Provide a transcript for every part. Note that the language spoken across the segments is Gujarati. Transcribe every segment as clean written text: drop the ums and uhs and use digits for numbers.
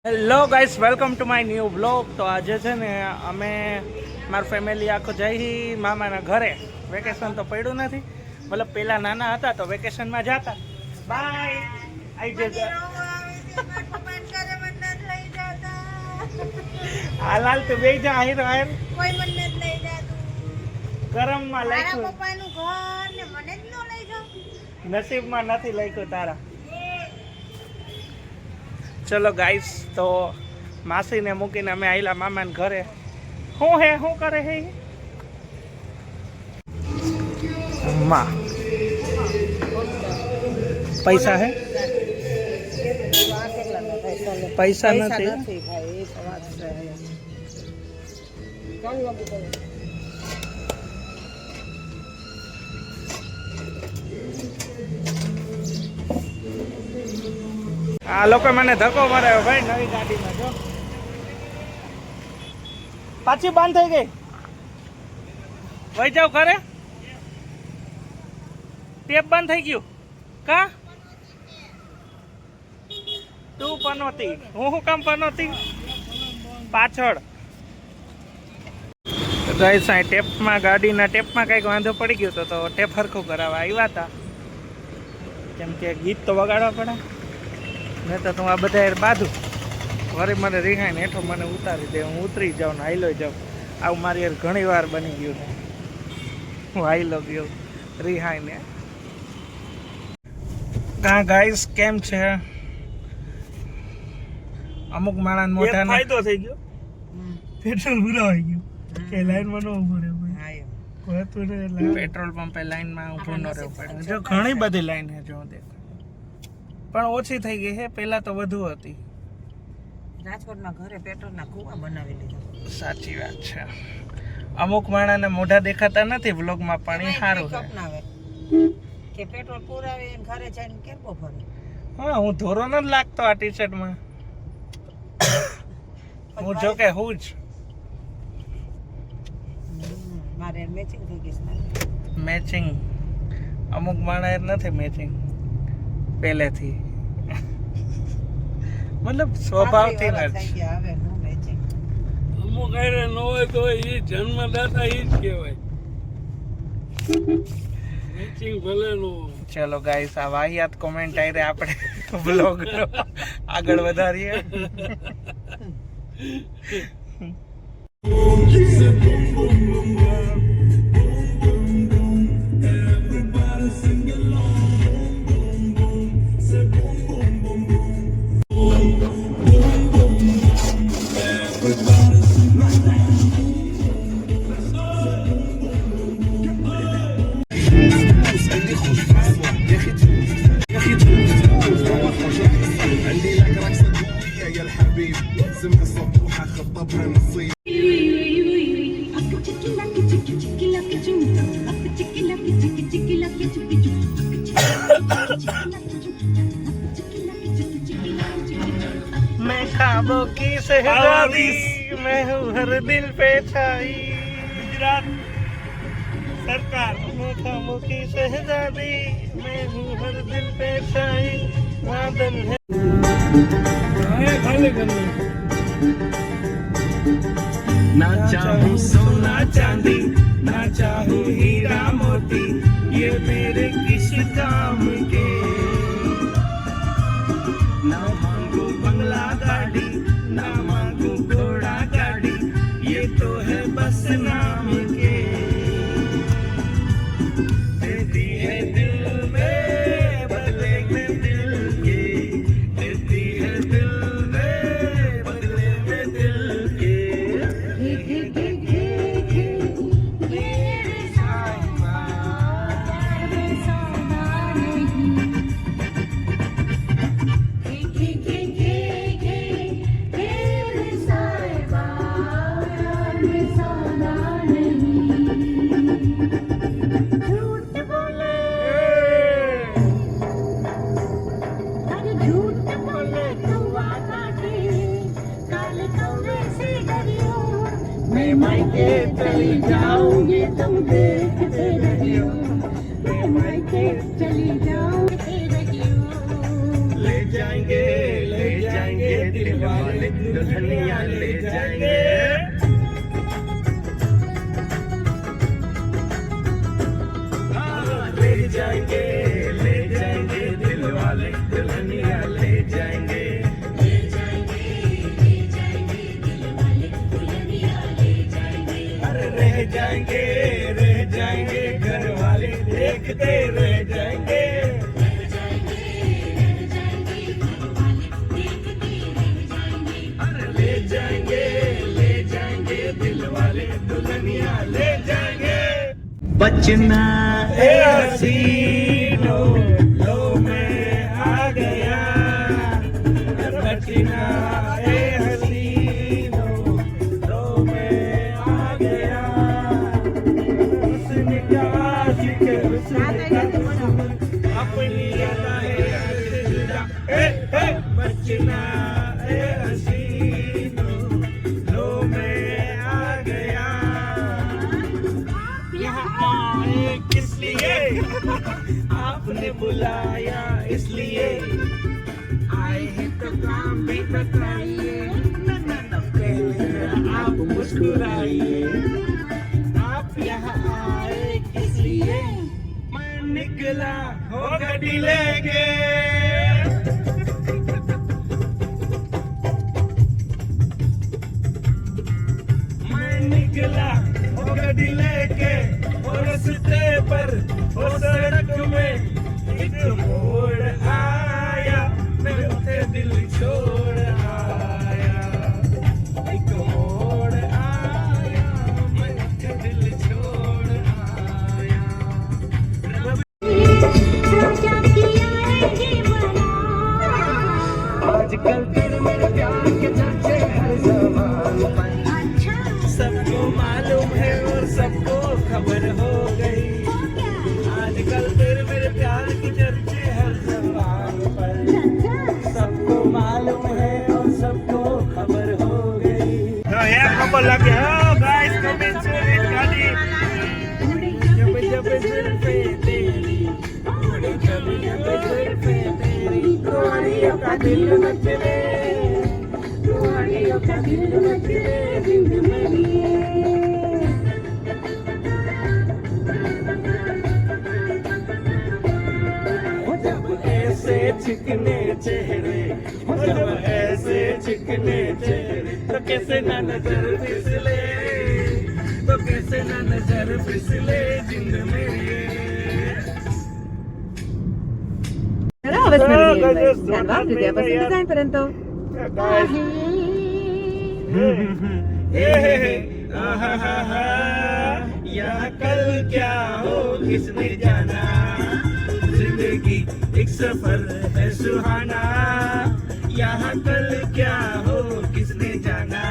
Hello guys, welcome to my new blog. તો આજે છે ને અમે મારું ફેમિલી આખો જઈ મામાના ઘરે. વેકેશન તો પડ્યું નથી, મતલબ પેલા નાના હતા તો વેકેશનમાં જતા. બાય આઈ જજો. હાલ તું બે જા આહિર આહિર. કોઈ મને જ લઈ જાતું. કરમમાં લખ્યું. પપ્પાનું ઘર ને મને જ ન લઈ જાવ. નસીબમાં નથી લખ્યું તારા. ચલો ગાઈસ, તો માસીને મૂકીને અમે આવેલા મામાને ઘરે. શું કરે હે માં? પૈસા હે? પૈસા નથી. આ લોકો મને ધક્કો માર્યો ભાઈ નવી ગાડીમાં. જો પાછી બંધ થઈ ગઈ. વહી જાવ ઘરે. ટેપ બંધ થઈ ગયું કા? તું પનોતી, હું કામ પનોતી પાછળ. ગાઈસ, આ ટેપમાં ગાડીના ટેપમાં કંઈક વાંધો પડી ગયો તો ટેપ હરખું કરાવવા આવ્યા હતા. કેમ કે ગીત તો વગાડવા પડે નહીં તો તું આ બધા બાંધું વળી મને રિહાઈને હેઠો મને ઉતારી દે. હું ઉતરી જાઉં ને હાઈલો જાઉં. આવું મારી યાર ઘણી વાર બની ગયું છે. હું હાઈલો ગયો રિહાઈને. હા ગાઈસ, કેમ છે? અમુક માણસ મોટા ફાયદો થઈ ગયો. પેટ્રોલ પુરાવાઈ ગયું કે લાઈનમાં ન ઉભો રહેવું. પેટ્રોલ પંપે લાઈનમાં ઉભો ન રહેવું પડે. જો ઘણી બધી લાઈન છે, જો દેખ, પણ ઓછી થઈ ગઈ છે. પહેલા તો વધુ હતી. રાજકોટમાં ઘરે પેટ્રોલના કૂવા બનાવી લીધા. સાચી વાત છે. અમુક માણસને મોઢા દેખાતા નથી વ્લોગમાં, પણ એ સારું છે કે પેટ્રોલ પુરાવે ઘરે જઈને કેમ્પો ફરે. હા, હું ધોરો ન લાગતો આ ટી શર્ટમાં. હું જો કે હું જ મારે મેચિંગ થઈ ગઈ. મેચિંગ અમુક માણસ નથી મેચિંગ પહેલેથી, મતલબ સ્વભાવથી નથી. અમુક આયરે ન હોય તો એ જન્મદાતા એ જ કહેવાય. મેચિંગ ભલે નો. ચલો ગાઈસ, આ વાહિયાત કોમેન્ટ આયરે આપણે બ્લોગ આગળ વધારીએ. मैं ख्वाबों की शहजादी, मैं हूँ हर दिल पे छाई. गुजरात सरकार. मैं ख्वाबों की शहजादी, मैं हूँ हर दिल पे छाई. बादल है ખાલી કરી ना चाहूं सोना चांदी, ना चाहूं हीरा मोती, ये मेरे किस काम के. ना मांगू बंगला गाड़ी, ना मांगू घोड़ा गाड़ी, ये तो है बस नाम के. देती है दिल में बदले में दिल के, देती है दिल में बदले में दिल के. मैं मायके चली जाऊंगी, तुम देखते रहियो. मैं मायके चली जाऊंगी, ले जाएंगे दिल वाले. वाले दुल्हनिया ले जाएंगे। ले जाएंगे दिल वाले दुल्हनिया ले जाएंगे। अरे रह जाएंगे घर वाले देखते रह जाएंगे। अरे ले जाएंगे दिल वाले दुल्हनिया ले जाएंगे। बचना ए हसीनो लो मैं आ गया। बचना ए हसीनो लो मैं आ गया। उसने क्या सीखे उसने अपनी बचना ए हसीनो लो मैं आ गया। यहाँ आए किस लिए आपने बुलाया इसलिए आए हैं तो काम भी बताइए। पहले आप मुस्कुराइए। आप यहाँ आए किस लिए मैं निकला होगा डिलेगे। मैं निकला होगा डिलेगे। और रास्ते पर वो सड़क में एक मोड़ आया। मैं उसे दिल छोड़ आया। एक मोड़ आया मैं उसे दिल छोड़ आया। आजकल तेरे मेरे प्यार के चर्चे हर ज़बान पर। सबको मालूम है और सबको खबर हो गई। आजकल तेरे मेरे प्यार की चर्चे हर ज़बान पर। सबको मालूम है और सबको खबर हो गई। एक नंबर लगे हो गाइस कमेंट से गाड़ी जब जब जुल्फे तेरी जब जुल्फे तेरी कुआरियों का दिल मचले। कुआरियों का दिल मचले जिंद मेरी। चिकने चेहरे जब ऐसे चिकने चेहरे तो कैसे ना नजर फिसले। तो कैसे ना नजर फिसले जिंद मेरी। Terus menilai dan waktu dia pasti desain perento. यहाँ कल क्या हो किसने जाना। जिंदगी एक सफर है सुहाना। यहाँ कल क्या हो किसने जाना।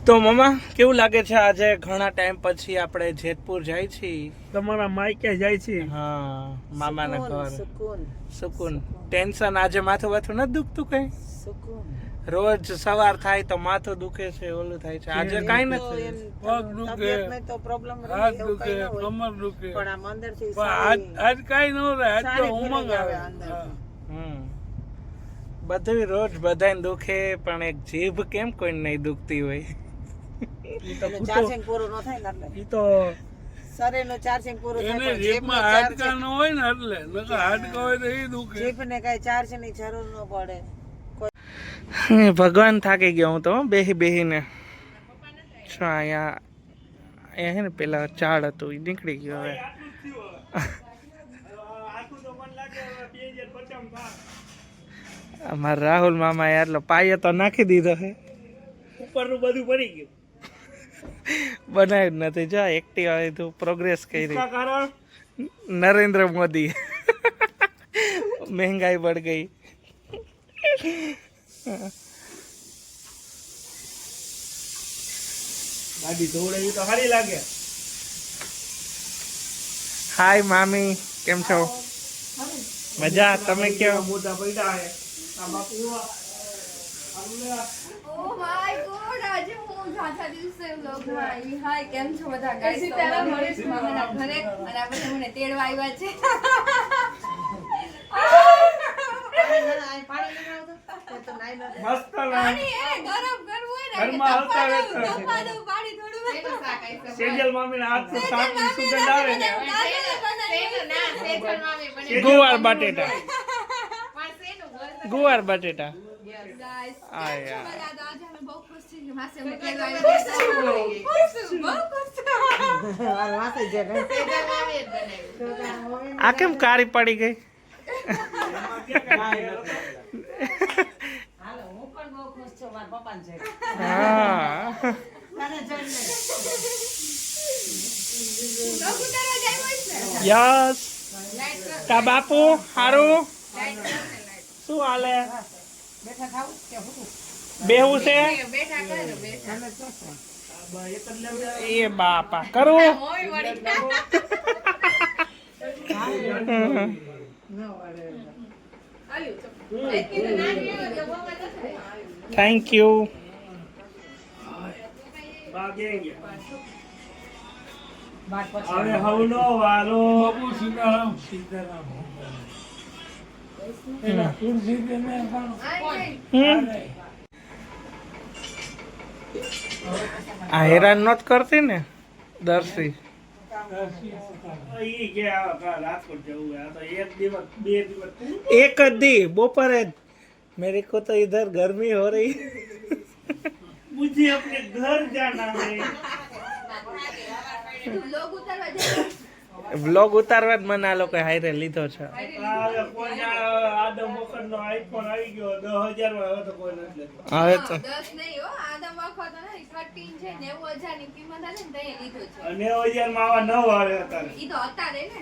તો મામા કેવું લાગે છે આજે ઘણા ટાઈમ પછી આપણે જેતપુર જાય છીએ। તમારા માઈકે જાય છે। હા મામાના ઘર સુકૂન સુકૂન ટેન્શન આજે માથું વાથું નથી દુખતું કઈ। સુકૂન રોજ સવાર થાય તો માથું દુખે છે ઓલું થાય છે આજે કાંઈ નથી। પગ દુખે, તબિયતમાં તો પ્રોબ્લેમ હાથ દુખે, કમર દુખે, પણ આમ અંદરથી પણ આજ કાંઈ ન રહે। આજ તો સારી ઉમંગ feeling આવે આવે। અંદરથી. બધું રોજ બધાને દુખે પણ એક જીભ કેમ કોઈ નહીં દુખતી હોય। એનું ચાર્જિંગ પૂરું ન થાય ને એટલે ઈ તો શરીરનું ચાર્જિંગ પૂરું થાય એને પણ જીભમાં જીભનું હાડકા charging- ન હોય ને એટલે નકર હાડકા હોય તો ઈ દુખે। જીભને કાંઈ ચાર્જની જરૂર ન પડે। ભગવાન થાકી ગયો હું તો બેહી બેહીને છો અહીંયા અહીંયા હે ને પેલા ઝાડ હતું એ નીકળી ગયો હવે। અમારા રાહુલ મામા એટલો પાયો તો નાખી દીધો છે ઉપરનું બધું પડી ગયું। બનાવ્યું જ નથી જો એક્ટિવા લીધું પ્રોગ્રેસ કરી કારણ નરેન્દ્ર મોદી महंगाई बढ़ गई। ગાડી દોડે તો સારી લાગે। हाय मामी केम छो मजा तमे क्यों મોટા પૈડા હે આ બાપુ Oh my god, આજે હું હું છાછા દિવસે વ્લોગમાં આવી. હાય, કેમ છો બધા ગાઈસ? તો મળીશું મારા ઘરે અને આ બધા મને તેડવા આવ્યા છે. મસ્ત પાણી એ ગરમ કરવું હોય ને ઘરમાં આવતા રહેતા છે. તપા દઉં પાણી થોડું. સેજલ મામીના હાથનું શાકની સુગંધ આવે ને ગુવાર બટેટા ગુવાર બટેટા ગાઈસ આ યાર. આજે અમે બહુ ખુશ છીએ કે માસી અમને તેડવા આવ્યા છે. ખુશ છું, બહુ ખુશ છું. આ કેમ કાળી પડી ગઈ? હાલો, હું પણ બહુ ખુશ છું મારા પપ્પાને છે. હા તને જોઈને. લોક ઉતારવા જાય હોય છે. યસ તા બાપુ હારું લાઈટ કરો ને, લાઈટ. શું હાલે? બેઠા થાવ કે હું બેહું છે બેઠા કરો, બેઠા. એ બાપા કરું હોય વળી. Thank you. બાર પછી હવે હવનો વારો બાપુ સીતારામ સીતારામ એના તુલસી તેને આ હેરાન નોત કરતી ને દર્શી? ઈ કે આ રાજકોટ જવું હે. આ તો એક દિવસ બે દિવસ एक दी दोपहर मेरे को तो इधर गर्मी हो रही मुझे अपने घर जाना है. લોક ઉતારવા જાય. व्लॉग उतारवा ज મને આ લોકો હાઈરે લીધો છે. હવે કોઈ જાણે આદમ વખતનો આઈફોન આવી ગયો 10,000 માં. હવે તો કોઈ નથી લેતું. હવે તો 10 નહીં હો, આદમ વખત નહીં, 13 છે, 90,000 ની કિંમત હતી ને તઈએ લીધો છે. અને 9,000 માં આવા 9 આવે અત્યારે. ઈ તો અત્યારે ને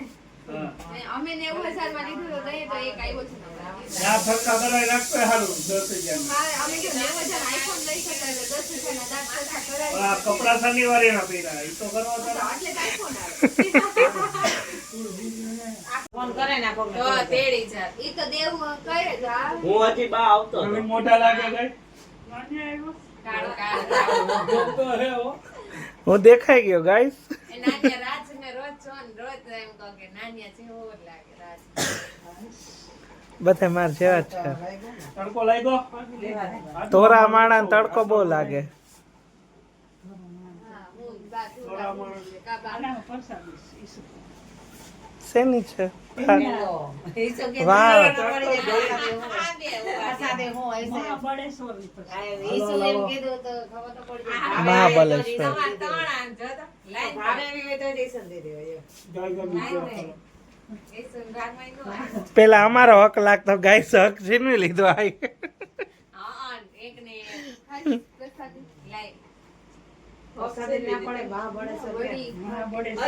હા. અમે 90,000 માં લીધું તો તઈએ તો એક આવ્યો છે નવો. ત્યાં સરખા કરાવી નાખતો સારું 10,000 માં. મારે અમે જો 90,000 આઈફોન લઈ શકાય તો 10,000 ના દાંત સરખા કરાવી. આ કપડા શનિવારે ના પહેર્યા. ઈ તો કરવા તો તારે. એટલે જ આઈફોન આવે. ફોન કરે ને કોક તો તેડી જા. ઈ તો દેવું કહે તો આ નવીન મોઢા લાગે કઈ. કાળો કાળો તો હે હો. હું દેખાઈ ગયો ગાઈસ. એ નાન્યા રાજ ને રોજ છો ને રોજ એમ કહો કે નાન્યા જેવો જ લાગે રાજ. બધા માર જેવા જ છે. તડકો લાગ્યો. તોરા માણા ને તડકો બહુ લાગે. હા હું બાજુ થોડા માણસ. કાબા શેની છે? ઈ તો કે વાહ. વરસાદે હું હશે આ ઈસુ એમ કીધું તો ખબર તો પડી જાય. મહાબલેશ્વર. ભાવે એવી હોય તો જઈશું દે દેવો જય જય પેલા અમારો હક લાગતો ગાઈસ હક છીનવી લીધો આઈ. વરસાદે ના પડે બા બળે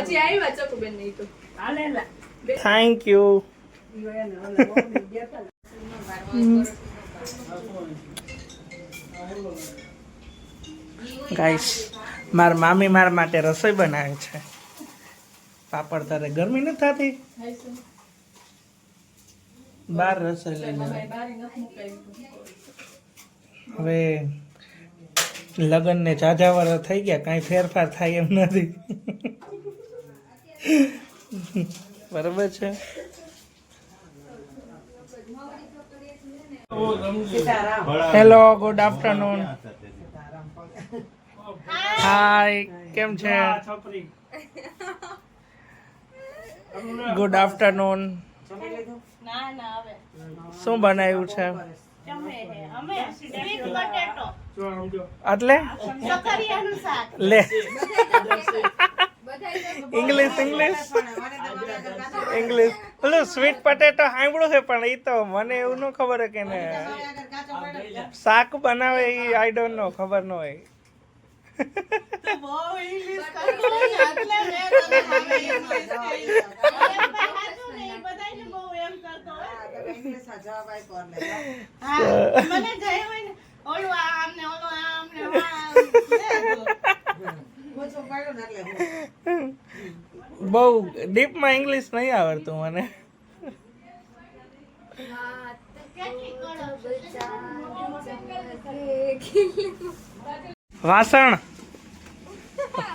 હજી આવ્યા ચકુબેન નહીં તો થેન્ક યુ. ગાઈસ માર મામી મારા માટે રસોઈ બનાવે છે. પાપડ તારે ગરમી નથી થતી? બાર રસોઈ લઈને હવે લગ્ન ને ઝાઝા વર્ષ થઈ ગયા, કાંઈ ફેરફાર થાય એમ નથી. બરાબર છે. Sitaram hello, good afternoon. Hi, કેમ છે? છપરી. Good afternoon. શું બનાવ્યું છે? જો સમજો. એટલે લે બધા ઇંગ્લિશ ઇંગ્લિશ પેલું સ્વીટ પટેટો સાંભળ્યું છે પણ એ તો મને એવું ન ખબર કે ને શાક બનાવે એ આઈ ડોન્ટ નો ખબર ન હોય. બહુ ડીપમાં ઇંગ્લિશ નહીં આવડતું મને. વાસણ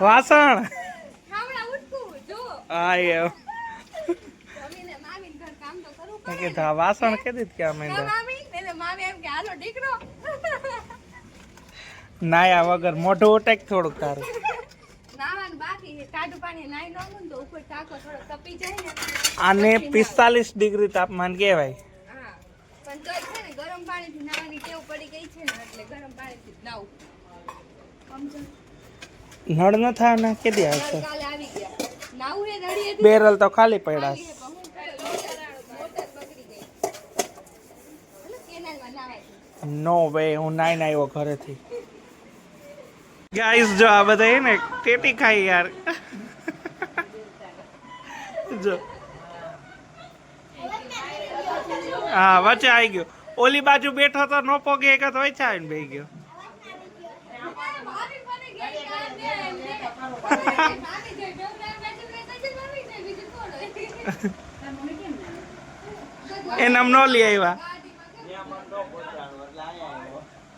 વાસણ ખાવડા ઉઠકું જો હા એ મમ્મીને મામીને ઘર કામ તો કરવું મેં પડે કીધું આ વાસણ કીધી ક્યાં ને. મેં મામી એટલે મામી એમ કે હાલો દીકરો નાયા વગર મોઢું ઉટેક થોડુંક તારું નાવાનું બાકી છે ટાઢું પાણી નાઈ ન આવું ને તો ઉપર ટાંકો થોડો તપી જાય ને આને 45 ડિગ્રી તાપમાન કહેવાય. હા પણ તોય છે ને ગરમ પાણીથી નાવાની ટેવ પડી ગઈ છે ને એટલે ગરમ પાણીથી જ નાવું સમજો નળ ન થાય ને કેદી આવશે? કાલે આવી ગયા નાવું હે રડીએ બેરલ તો ખાલી પડ્યા છે. મોટર બગડી ગઈ એટલે કેનાલમાં નાવાય નો વે હું નાઈને આવ્યો ઘરેથી. ગાઈસ જો આ બધા હે ને ટેટી ખાઈ યાર જો હા વચ્ચે આવી ગયો. ઓલી બાજુ બેઠો તો નો પોગે એક તો વચ્ચે આવીને બેહી ગયો. એ નામ નો લઈ આવ્યા.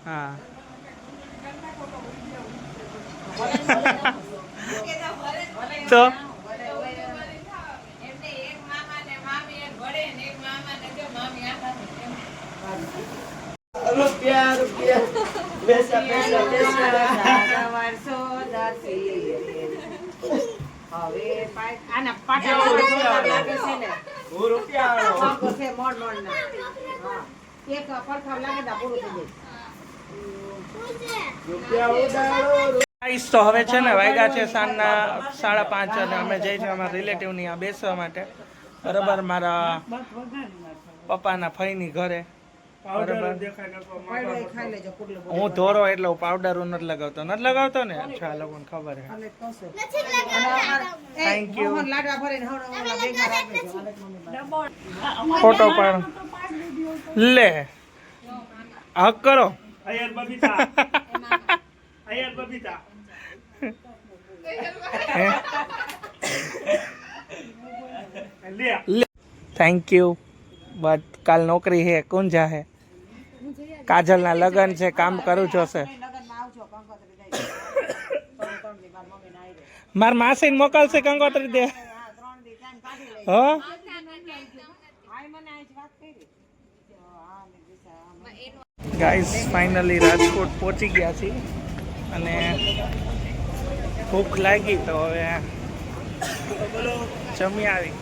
હા તો ગાઈસ તો હવે છે ને વાગ્યા છે સાંજના 5:30 અને અમે જઈ છીએ અમારા રિલેટિવની આ બેસવા માટે. બરાબર મારા પપ્પાના ફઈની ઘરે. બરાબર હું ધોરો એટલે હું પાવડર નથી લગાવતો. નથી લગાવતો ને? અચ્છા લોકોને ખબર છે. Thank you. ફોટો પાડ લે હક કરો. અયર બબીતા અયર બબીતા લે થેન્ક યુ. બટ કાલ નોકરી હે. કોણ જાહે? કાજલના લગન છે. કામ કરું જોશે. માર માસીને મોકલશે કંકોત્રી દે. હા ગાઈસ ફાઇનલી રાજકોટ પહોંચી ગયા છીએ અને ભૂખ લાગી તો હવે જમી આવી.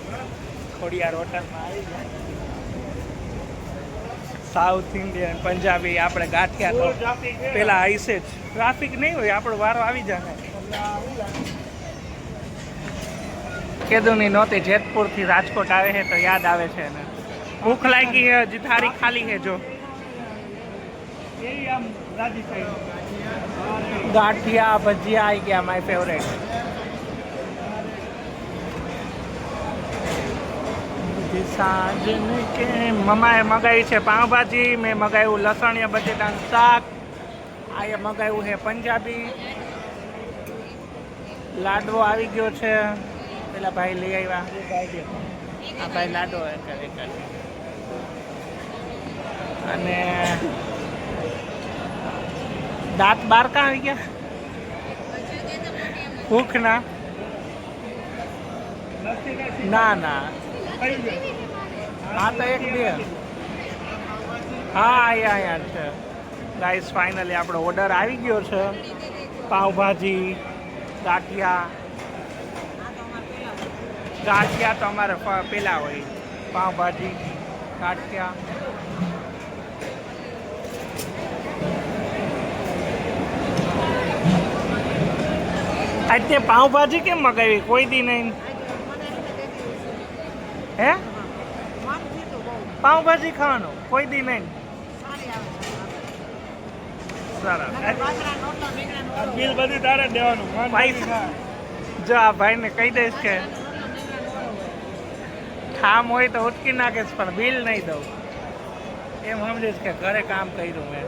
ખોડિયાર હોટલમાં આવી ગયા. સાઉથ ઇન્ડિયન પંજાબી આપણે ગાંઠિયા તો પેલા આઈસે જ. ટ્રાફિક નહીં હોય આપણો વારો આવી જાય. કેદુની નહોતી જેતપુરથી રાજકોટ આવે છે તો યાદ આવે છે ને. ભૂખ લાગી છે હજી થાળી ખાલી છે. જો આમ રાજી થઈ ગાંઠિયા ભજીયા આવી ગયા માય ફેવરેટ. સાંજને કે મમાએ મગાવી છે પાઉંભાજી. મેં મગાવ્યું લસણિયા બટેટાનું શાક. આ મગાવ્યું છે પંજાબી. લાડવો આવી ગયો છે. પેલા ભાઈ લઈ આવ્યા. આ ભાઈ લાડવો અને દાંત બાર કાં આવી ગયા? ભૂખ ના ના હા તો એક બે હા અહીંયા છે. ગાઈસ ફાઇનલી આપણો ઓર્ડર આવી ગયો છે. પાઉંભાજી ગાંઠિયા તો અમારે પેલા હોય. પાઉંભાજી ગાંઠિયા આજે પાઉંભાજી કેમ મગાવી? કોઈ દી નહીં. હે પાઉંભાજી ખાવાનું કોઈ દી નહીં. સરસ. બિલ બધું તારે દેવાનું. પૈસા જો આ ભાઈને કહી દઈશ કે ઠામ હોય તો ઉચકી નાખીશ પણ બિલ નહીં દઉં. એમ સમજીશ કે ઘરે કામ કર્યું મેં.